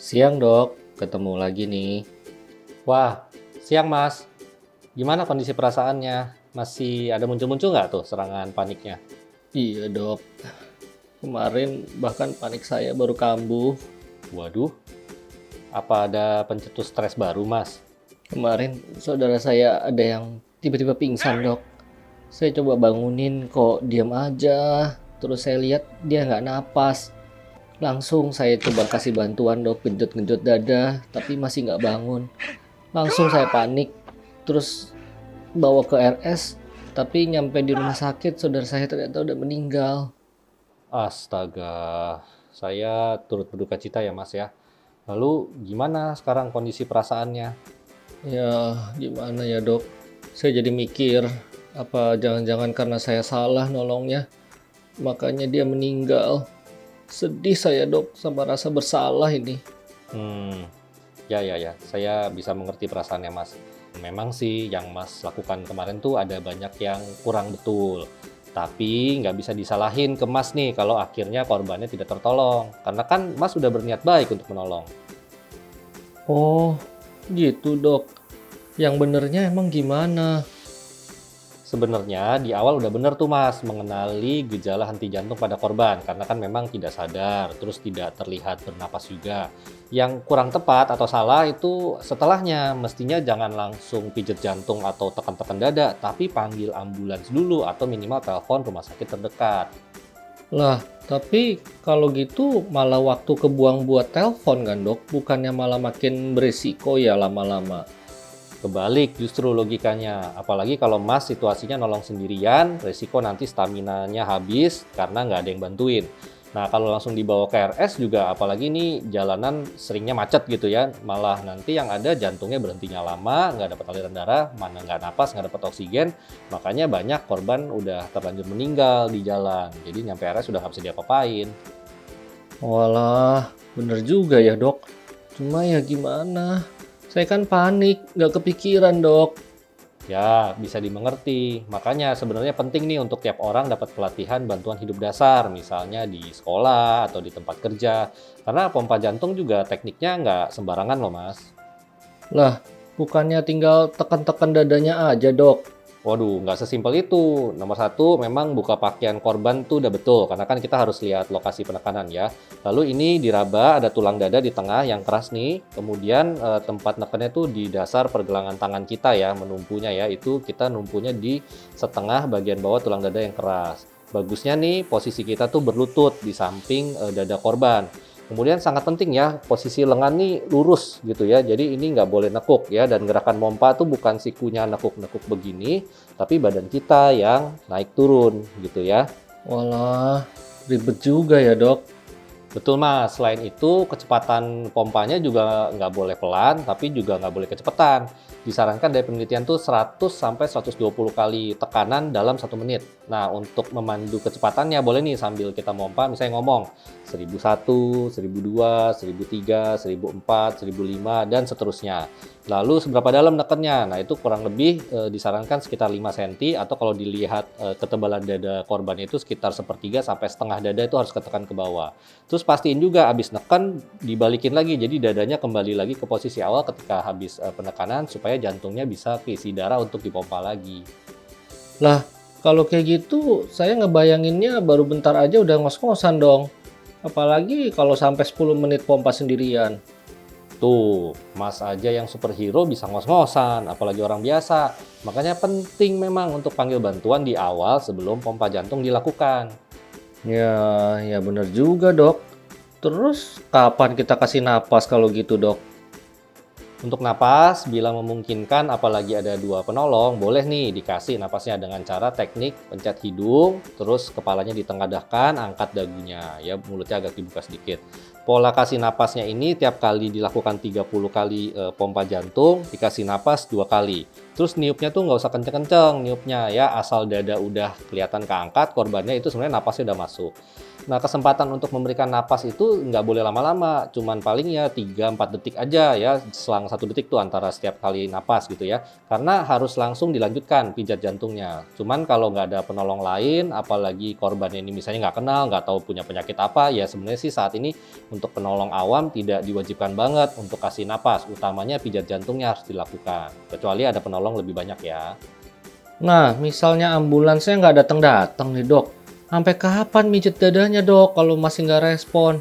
Siang dok, ketemu lagi nih. Wah, siang Mas. Gimana kondisi perasaannya? Masih ada muncul-muncul nggak tuh serangan paniknya? Iya dok, kemarin bahkan panik saya baru kambuh. Waduh, apa ada pencetus stres baru Mas? Kemarin saudara saya ada yang tiba-tiba pingsan dok. Saya coba bangunin kok diam aja. Terus saya lihat dia nggak napas. Langsung saya coba kasih bantuan dok, genjot-genjot dada, tapi masih nggak bangun. Langsung saya panik, terus bawa ke RS. Tapi nyampe di rumah sakit, saudara saya ternyata udah meninggal. Astaga, saya turut berduka cita ya Mas ya. Lalu gimana sekarang kondisi perasaannya? Ya, gimana ya dok? Saya jadi mikir, apa jangan-jangan karena saya salah nolongnya, makanya dia meninggal. Sedih saya dok, sama rasa bersalah ini. Hmm, ya, saya bisa mengerti perasaannya Mas. Memang sih yang Mas lakukan kemarin tuh ada banyak yang kurang betul. Tapi nggak bisa disalahin ke Mas nih kalau akhirnya korbannya tidak tertolong. Karena kan Mas sudah berniat baik untuk menolong. Oh, gitu dok. Yang benernya emang gimana? Sebenarnya di awal udah bener tuh Mas mengenali gejala henti jantung pada korban karena kan memang tidak sadar, terus tidak terlihat bernapas juga. Yang kurang tepat atau salah itu setelahnya, mestinya jangan langsung pijet jantung atau tekan-tekan dada, tapi panggil ambulans dulu atau minimal telepon rumah sakit terdekat. Lah, tapi kalau gitu malah waktu kebuang buat telepon kan dok? Bukannya malah makin berisiko ya lama-lama. Kebalik justru logikanya, apalagi kalau Mas situasinya nolong sendirian, resiko nanti staminanya habis karena nggak ada yang bantuin. Nah kalau langsung dibawa ke RS juga, apalagi ini jalanan seringnya macet gitu ya, malah nanti yang ada jantungnya berhentinya lama, nggak dapat aliran darah, mana nggak napas, nggak dapat oksigen, makanya banyak korban udah terlanjur meninggal di jalan, jadi nyampe RS sudah nggak bisa diapa-apain. Walah, bener juga ya dok. Cuma ya gimana? Saya kan panik, nggak kepikiran dok. Ya, bisa dimengerti. Makanya sebenarnya penting nih untuk tiap orang dapat pelatihan bantuan hidup dasar, misalnya di sekolah atau di tempat kerja. Karena pompa jantung juga tekniknya nggak sembarangan loh, Mas. Lah, bukannya tinggal tekan-tekan dadanya aja dok. Waduh, nggak sesimpel itu. Nomor satu, memang buka pakaian korban tuh udah betul, karena kan kita harus lihat lokasi penekanan ya. Lalu ini diraba, ada tulang dada di tengah yang keras nih. Kemudian tempat nekannya tuh di dasar pergelangan tangan kita ya, menumpunya ya. Itu kita numpunya di setengah bagian bawah tulang dada yang keras. Bagusnya nih, posisi kita tuh berlutut di samping dada korban. Kemudian sangat penting ya, posisi lengan nih lurus gitu ya. Jadi ini nggak boleh nekuk ya. Dan gerakan pompa tuh bukan sikunya nekuk-nekuk begini, tapi badan kita yang naik turun gitu ya. Walah, ribet juga ya dok. Betul Mas, selain itu kecepatan pompanya juga nggak boleh pelan, tapi juga nggak boleh kecepatan. Disarankan dari penelitian tuh 100 sampai 120 kali tekanan dalam 1 menit. Nah, untuk memandu kecepatannya boleh nih sambil kita pompa, misalnya ngomong 1001, 1002, 1003, 1004, 1005, dan seterusnya. Lalu seberapa dalam nekennya? Nah, itu kurang lebih disarankan sekitar 5 cm atau kalau dilihat ketebalan dada korban itu sekitar sepertiga sampai setengah dada itu harus ketekan ke bawah. Terus pastiin juga habis neken dibalikin lagi, jadi dadanya kembali lagi ke posisi awal ketika habis penekanan supaya jantungnya bisa keisi darah untuk dipompa lagi. Lah, kalau kayak gitu saya ngebayanginnya baru bentar aja udah ngos-ngosan dong. Apalagi kalau sampai 10 menit pompa sendirian. Tuh, Mas aja yang superhero bisa ngos-ngosan, apalagi orang biasa. Makanya penting memang untuk panggil bantuan di awal sebelum pompa jantung dilakukan. Ya, ya bener juga dok. Terus kapan kita kasih napas kalau gitu dok? Untuk napas, bila memungkinkan apalagi ada dua penolong, boleh nih dikasih napasnya dengan cara teknik pencet hidung, terus kepalanya ditengadahkan, angkat dagunya, ya mulutnya agak dibuka sedikit. Pola kasih napasnya ini tiap kali dilakukan 30 kali pompa jantung, dikasih napas 2 kali. Terus niupnya tuh nggak usah kenceng-kenceng niupnya ya, asal dada udah kelihatan keangkat, korbannya itu sebenarnya napasnya udah masuk. Nah, kesempatan untuk memberikan napas itu nggak boleh lama-lama, cuman paling ya 3-4 detik aja ya, selang 1 detik tuh antara setiap kali napas gitu ya. Karena harus langsung dilanjutkan pijat jantungnya. Cuman kalau nggak ada penolong lain, apalagi korban ini misalnya nggak kenal, nggak tahu punya penyakit apa, ya sebenarnya sih saat ini Untuk penolong awam tidak diwajibkan banget untuk kasih napas, utamanya pijat jantungnya harus dilakukan, kecuali ada penolong lebih banyak ya. Nah, misalnya ambulansnya nggak datang-datang nih dok. Sampai kapan mijet dadanya dok kalau masih nggak respon?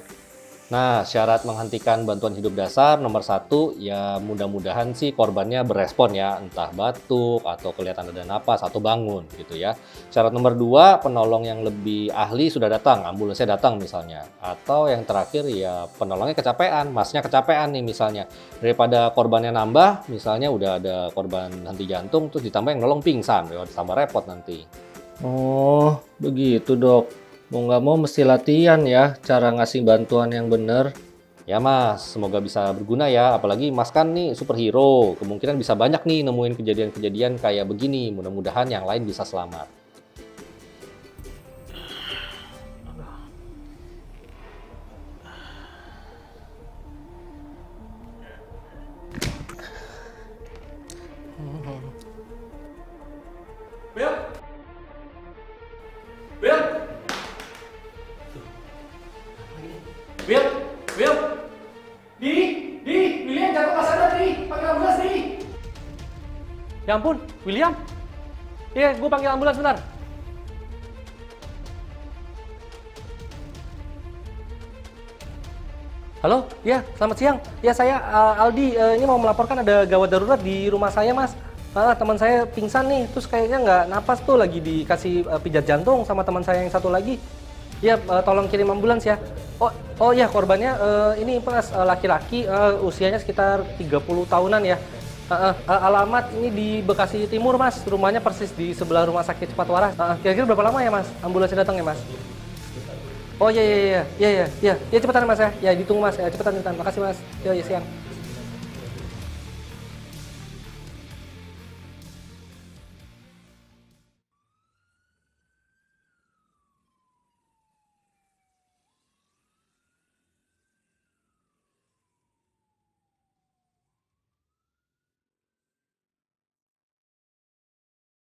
Nah, syarat menghentikan bantuan hidup dasar nomor satu, ya mudah-mudahan sih korbannya berespon ya, entah batuk atau kelihatan ada napas atau bangun gitu ya. Syarat nomor dua, penolong yang lebih ahli sudah datang, ambulansnya datang misalnya. Atau yang terakhir ya penolongnya kecapean, masnya kecapean nih misalnya. Daripada korbannya nambah, misalnya udah ada korban henti jantung, terus ditambah yang nolong pingsan, ya ditambah repot nanti. Oh, begitu dok. Mau nggak mau mesti latihan ya cara ngasih bantuan yang bener. Ya Mas, semoga bisa berguna ya. Apalagi Mas kan nih superhero, kemungkinan bisa banyak nih nemuin kejadian-kejadian kayak begini. Mudah-mudahan yang lain bisa selamat. Will, Will, Will, Will, William jatuh nggak sadar panggil ambulans Ya ampun, William. Iya, gue panggil ambulans bentar. Halo, ya selamat siang. Ya saya Aldi, ini mau melaporkan ada gawat darurat di rumah saya mas. Teman saya pingsan nih, terus kayaknya nggak napas tuh, lagi dikasih pijat jantung sama teman saya yang satu lagi. Ya, tolong kirim ambulans ya. Oh ya, korbannya ini mas laki-laki, usianya sekitar 30 tahunan ya. Alamat ini di Bekasi Timur mas, rumahnya persis di sebelah rumah sakit Cepat Waras. Kira-kira berapa lama ya mas ambulansnya datang ya mas? Oh iya cepetan mas ya. Ya ditunggu mas, ya cepetan. Makasih mas. Ya siang.